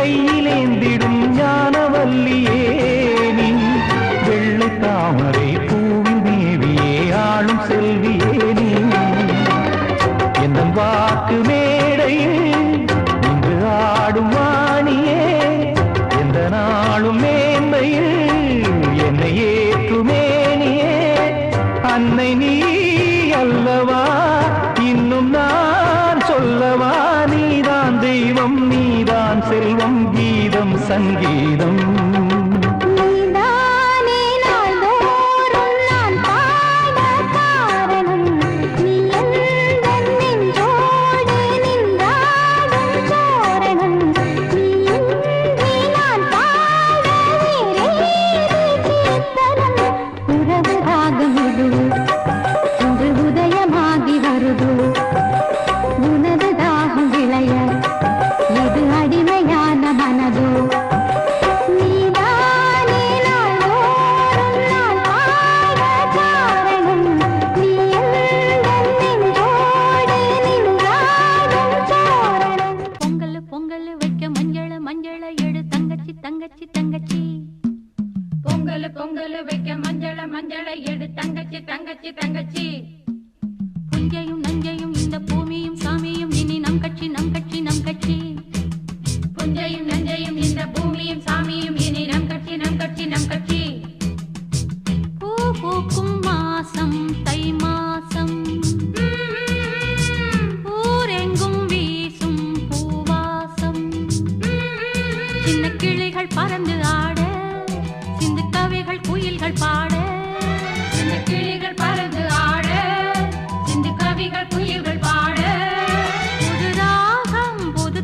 கையிலேந்திடும் ஞானவல்லியே நீ வெள்ளை தாமரை பூவின் தேவியே ஆளும் செல்வியே நீ எந்த வாக்கு மேடையில் இங்கு ஆடும் வாணியே எந்த நாளும் மேன்மையில் என்னை ஏற்றுமேனியே அன்னை நீ அல்லவா இன்னும் நான் சொல்லவா நீதான் தெய்வம் நீதான் செல்வம் கீதம் சங்கீதம் பொங்கல் வைக்க மஞ்சள மஞ்சள எடு தங்கச்சி தங்கச்சி தங்கச்சி புஞ்சையும் நஞ்சையும் இந்த பூமியும் சாமியும் இனி நம் கட்சி நம் கட்சி நம் கட்சி புஞ்சையும் நஞ்சையும் இந்த பூமியும் சாமியும் இனி நம் கட்சி நம் கட்சி நம் கட்சி பூ பூக்கும் மாசம் தை மாசம் ஊரெங்கும் வீசும் பூவாசம் சின்ன கிளிகள் பறந்து ஆட குயில்கள் பாட சின்ன கிளிகள் பறந்து ஆட சிந்து கவிகள் குயில்கள் பாட புது ராகம் புது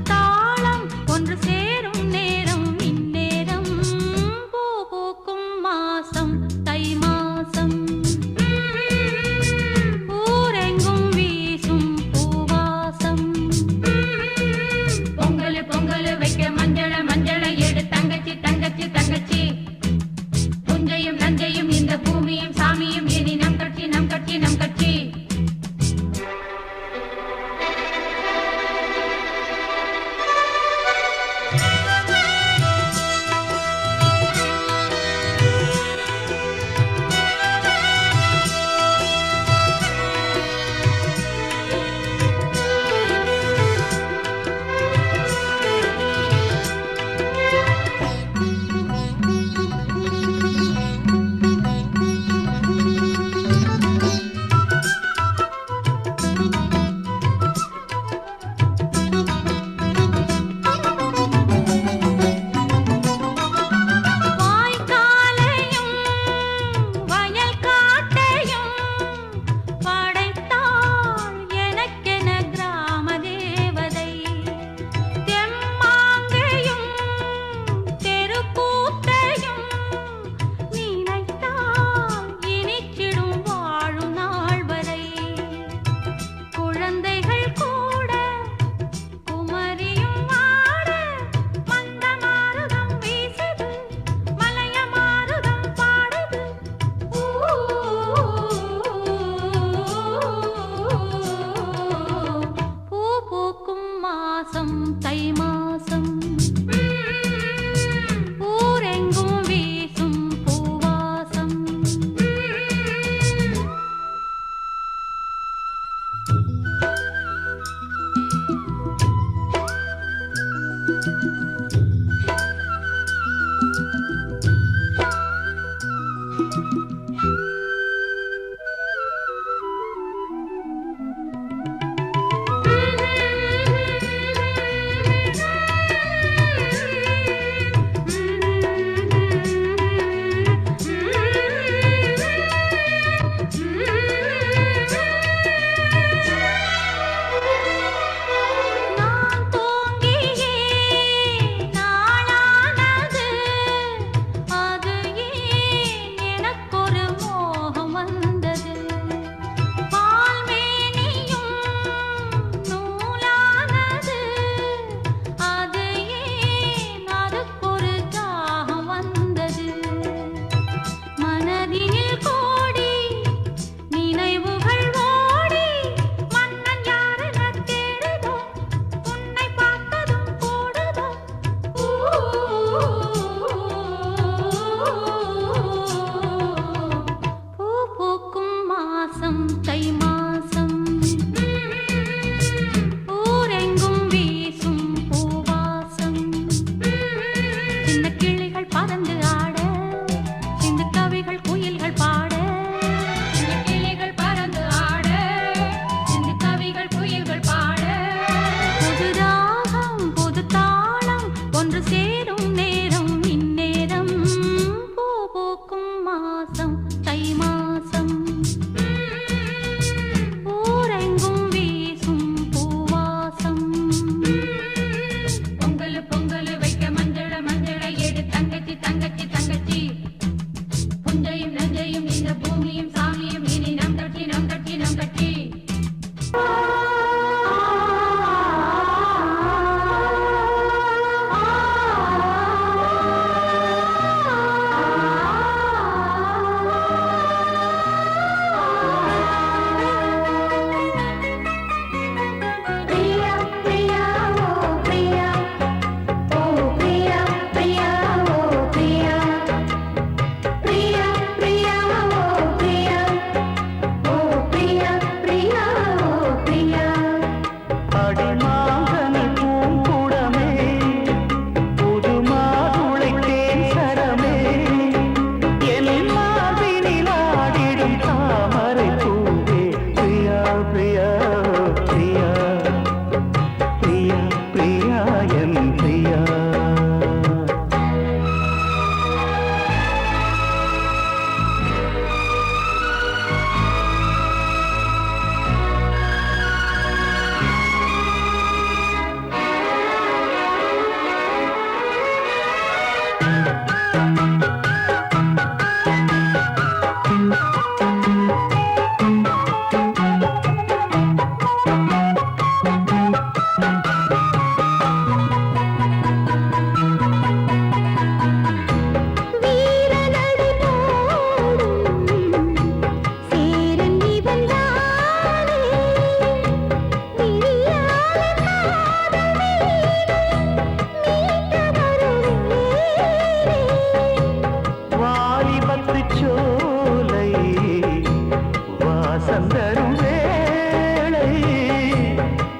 வாசந்தரும் வேளை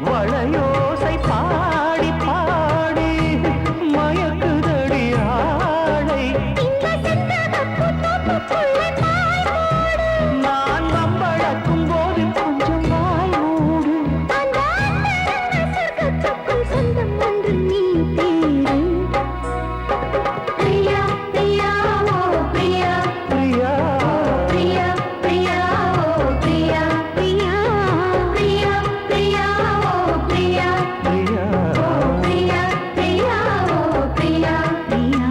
வளையோசை பாடி பாடி மயக்குதடி ஆடை நான் நம்பழக்கும் போது கொஞ்சம் வாய் மூடு சொந்தம் ஒன்று நீ தேடு பிரியா பிரியா ஓ பிரியா பிரியா பிரியா பிரியா ஓ பிரியா பிரியா பிரியா பிரியா ஓ பிரியா பிரியா பிரியா பிரியா ஓ பிரியா பிரியா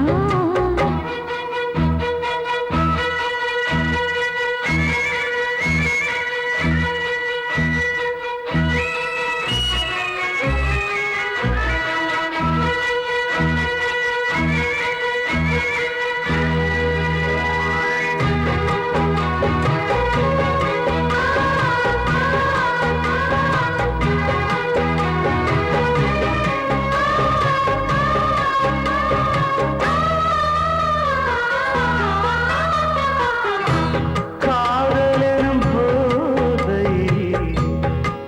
காதலெனும் போதை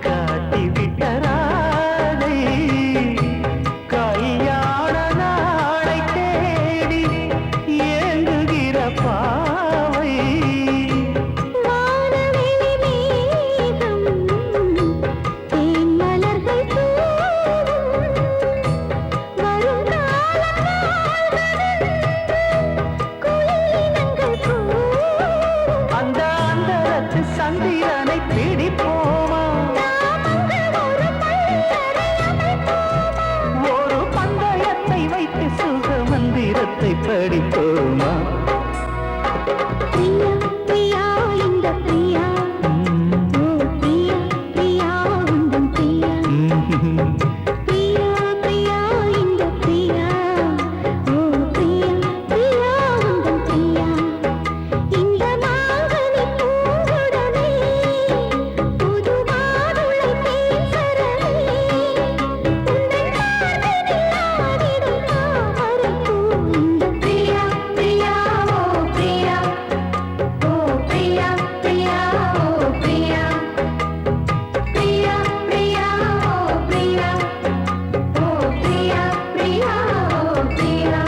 காட்டிவிட்ட ராதை கல்யாண நாளை தேடி ஏங்குகிற பாவை வானவெளி மேகம் தேன் மலர்கள் தூவும் வருங்காலம் குயிலினங்கள் கூவும் அந்த அந்தரத்து சந்திரனை பிடிப்போமா ஒரு பந்தயத்தை வைத்து சுக மந்திரத்தை படிப்போமா பிரியா பிரியா இந்த பிரியா ஓ பிரியா பிரியா உந்தன் பிரியா பிரியா பிரியா இந்த பிரியா ஓ பிரியா பிரியா உந்தன் பிரியா இந்த மாங்கனி பூங்குடமே புது மாதுளை தேசரமே உந்தன் மார்பினில் ஆடிடும் தாமரைப்பூ இந்த பிரியா பிரியா ஓ பிரியா ஓ பிரியா பிரியா ஓ பிரியா பிரியா பிரியா ஓ பிரியா ஓ பிரியா பிரியா ஓ பிரியா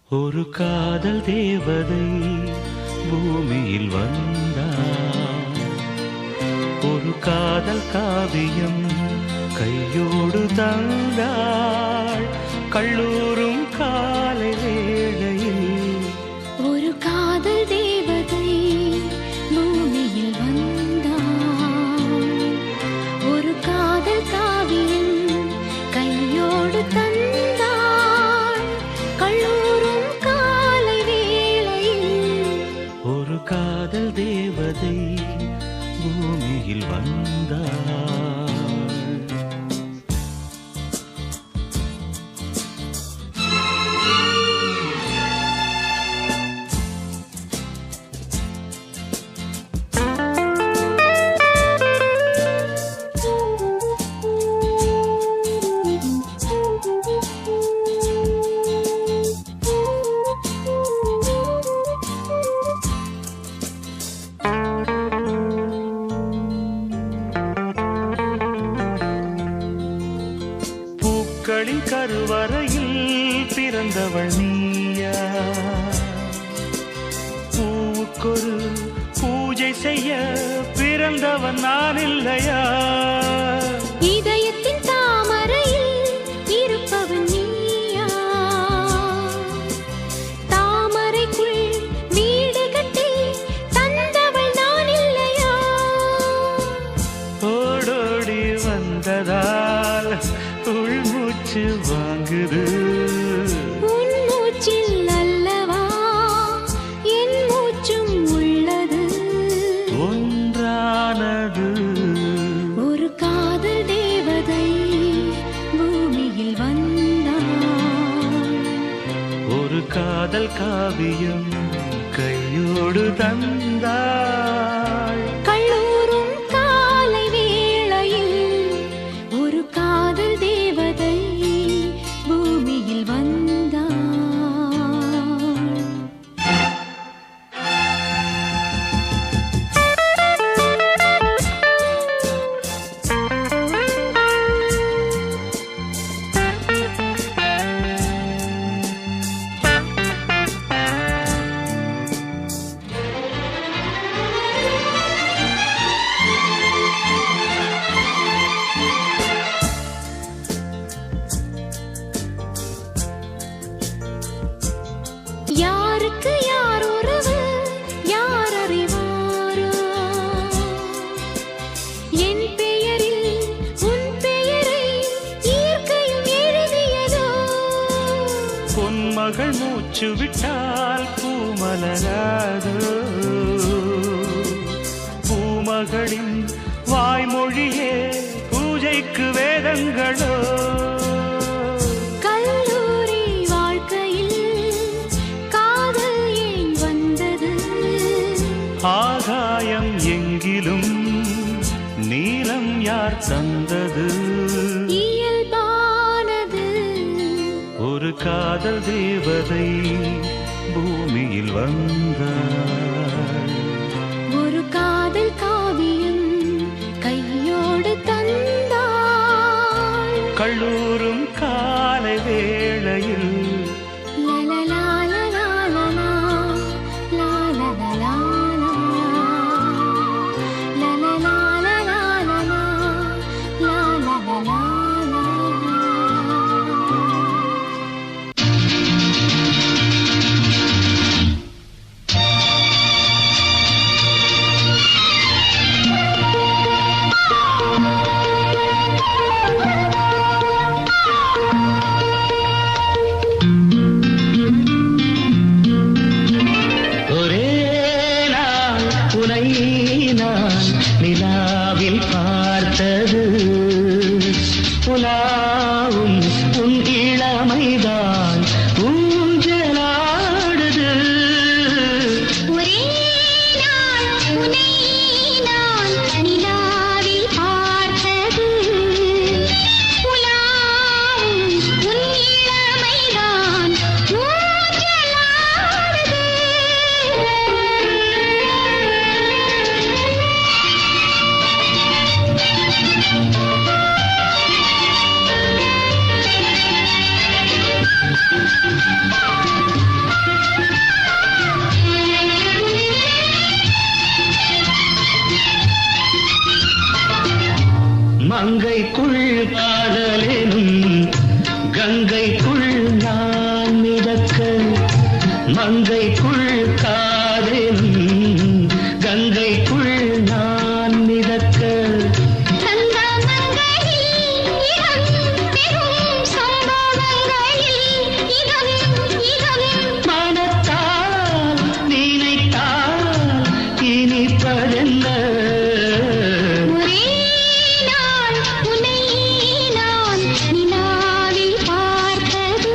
ஒரு காதல் தேவதை பூமியில் வந்தாள் ஒரு காதல் காவியம் கையோடு தந்தாள் கல்லூரும் காலை வேளையில் ஒரு காதல் தேவதை பூமியில் வந்தாள் ஒரு காதல் காவியம் கையோடு தந்தாள் கல்லூரும் காலை வேளையில் ஒரு காதல் தேவதை பூமியில் வந்தாள் பூக்களின் கருவறையில் பிறந்தவள் நீயா பூவுக்கொரு பூஜை செய்ய பிறந்தவன் நான் இல்லையா இதயத்தின் தாமரையில் இருப்பவன் நீயா தாமரைக்குள் வீடு கட்டி தந்தவள் நான் இல்லையா ஓடோடி வந்ததால் உள்மூச்சு வாங்குது உன் மூச்சில் அல்லவா என் மூச்சும் உள்ளது ஒன்றானது ஒரு காதல் காவியம் கையோடு தந்தாள். கல்லூரும் காலை வேளையில் ஒரு காதல் தேவதை பூமியில் வந்தாள். யாருக்கு யார் உறவு யார் அறிவாரோ, என் பெயரில் உன் பெயரை இயற்கையும் எழுதியதோ. பொன்மகள் மூச்சு விட்டால் பூமலராதோ, பூமகளின் வாய்மொழியே பூஜைக்கு வேதங்களோ. கல்லூரி வாழ்க்கையில் காதல் ஏன் வந்தது, ஆகாயம் எங்கிலும் நீலம் யார் தந்தது. இயல்பானது ஒரு காதல் தேவதை பூமியில் வந்தாள். ஒரு காதல் காவியம் கையோடு தந்தாள். கல்லூரும் காலை வேளையில் லலலாலலாலலா, லாலலலாலலா, லலலாலலாலலா, லாலலலாலலா. ஒரே நாள் உனை நான் நிலாவில் பார்த்தது, உலாவும் உன் இளமைதான் ஊஞ்சலாடுது. ஒரே நாள் உன்னை நான் நிலாவில் பார்த்தது, உலாவும் உன் இளமைதான் ஊஞ்சலாடுது. மங்கைக்குள் காதலெனும் கங்கைக்குள் நான் மிதக்க, மங்கைக்குள் காதலெனும் கங்கைக்குள் நான் மிதக்க. சங்கமங்களில் இடம் பெறும் சம்பவங்களில் இதம் இதம் மனத்தால் நினைத்தால் இனிப்பதென்ன. ஒரே நாள் உன்னை நான் நிலாவில் பார்த்தது,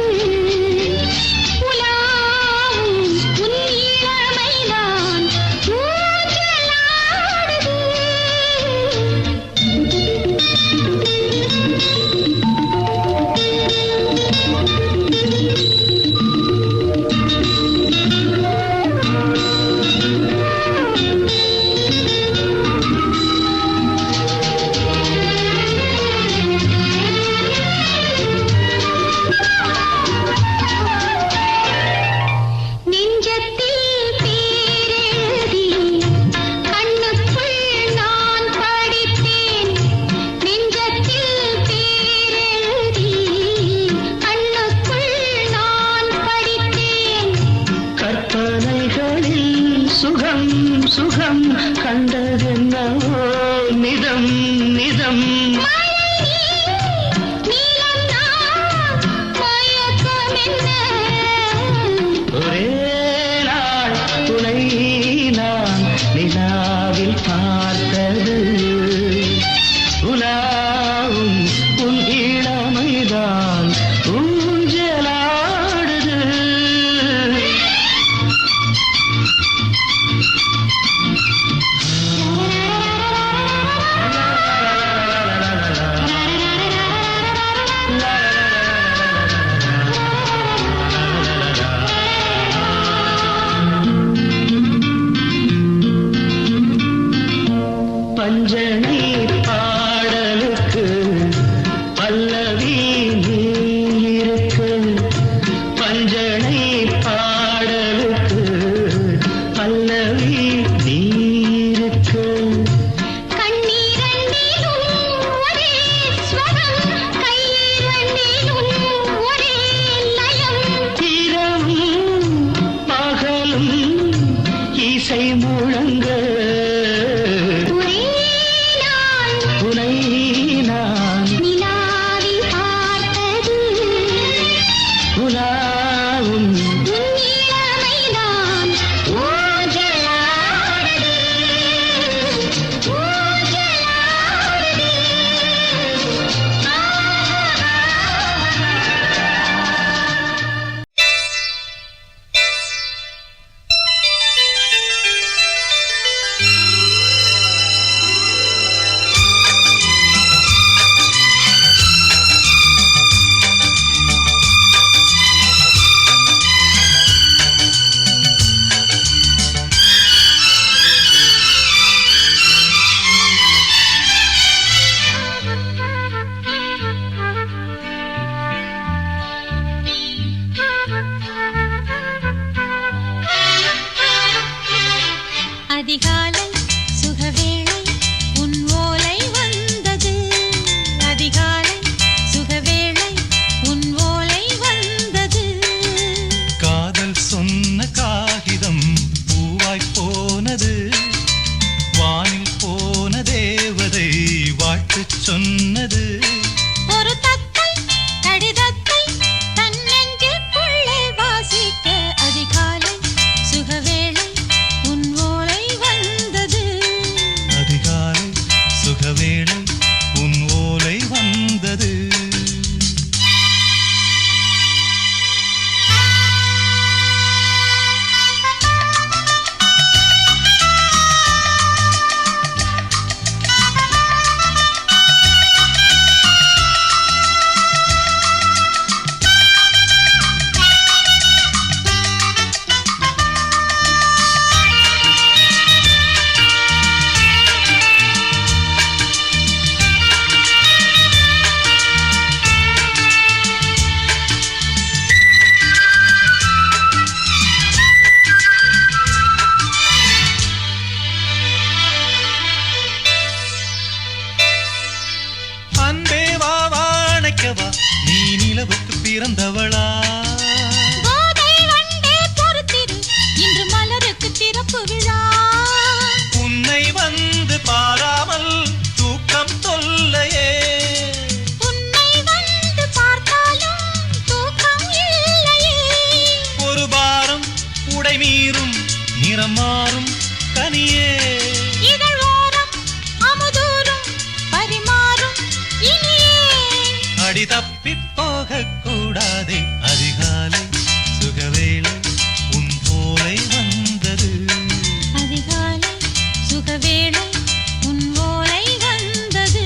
உலாவும் உன் இளமைதான் ஊஞ்சலாடுது. நெஞ்சத்தில் பேரெழுதி கண்ணுக்குள் நான் படித்தேன், நெஞ்சத்தில் பேரெழுதி கண்ணுக்குள் நான் படித்தேன். கற்பனைகளில் சுகம் சுகம் கண்டதென்னவோ நிதம் நிதம். நீலம் நான் மயக்கமென்ன, ஒரே நாள் துணை நான் நிலாவில் பார்த்தது, உலாவும் உன் இளமைதான் ஊஞ்சலாடுது. உலாவும் உன்னிடமைதான் ஊஞ்சலாடுதே, ஊஞ்சலாடுதே. அதிகாலை சுகவேளை உன் ஓலை வந்தது, அதிகாலை சுகவேளை உன் ஓலை வந்தது. காதல் சொன்ன காகிதம் பூவாய் போனது, வானில் போன தேவதை வாழ்த்துச் சொன்னது. ஒரு தத்தை கடிதத்தை தன் நெஞ்சுக்குள்ளே வாசிக்க, அதிகாலை சுகவேளை உன் ஓலை வந்தது, அதிகாலை சுகவேளை உன் ஓலை வந்தது. அன்பே வா வாழைக்கவா, நீ நிலவுக்கு பிறந்தவளா? கோதை வண்டே பொறுத்திரு, இன்று மலருக்கு திறப்பு விழா. உன்னை வந்து பாராமல் தூக்கம் தொல்லையே, உன்னை வந்து பார்த்தாலும் தூக்கம் இல்லையே. ஒரு பாரம் உடை மீறும் நிறம் மாறும் கனியே. இதழ் ஓரம் அமுதூரும் பரிமாறும் இனியே. அடி தப்பிப் போகக் கூடாதே, அதிகாலை சுகவேளை உன் ஓலை வந்தது, அதிகாலை சுகவேளை உன் ஓலை வந்தது.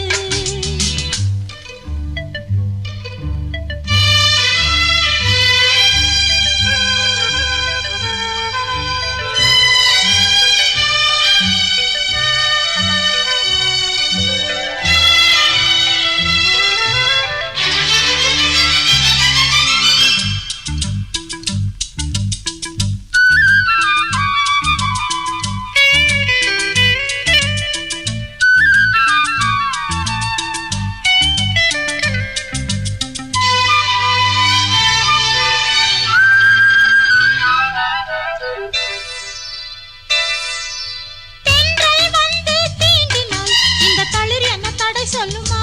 தென்றல் வந்து தீண்டினால் இந்த தளிர் என்ன தடை சொல்லுமா?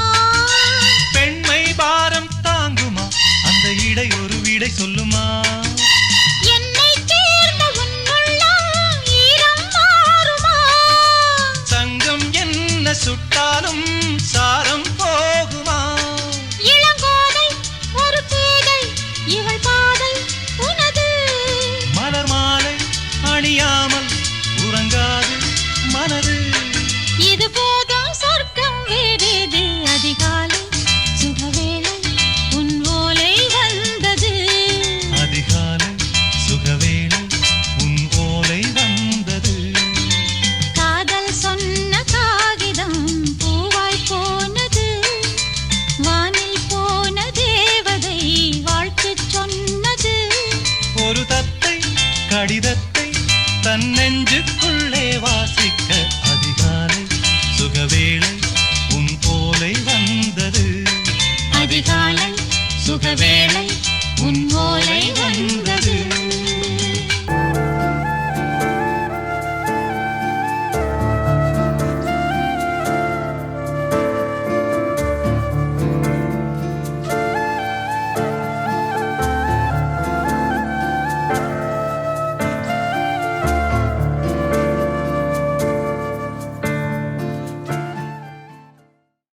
பெண்மை பாரம் தாங்குமா, அந்த இடை ஒரு விடை சொல்லுமா? என்னை சேர்ந்த உன் உள்ளம் ஈரம் மாறுமா? சங்கம் என்ன சுட்டாலும் சாரம் போகுமா? இளங்கோதை ஒரு பேதை, இவள் பாதை உனது. மலர் மாலை அணியாமல் உறங்காது மனது. இது போதும் சொர்க்கம் வேறேது, அதிகாலை சுகவேளை உன் ஓலை வந்தது, அதிகாலை சுகவேளை உன் ஓலை வந்தது. காதல் சொன்ன காகிதம் பூவாய் போனது, வானில் போன தேவதை வாழ்த்துச் சொன்னது. ஒரு தத்தை கடிதத்தை தன் நெஞ்சுக்குள்ளே வாசிக்க, அதிகாலை சுகவேளை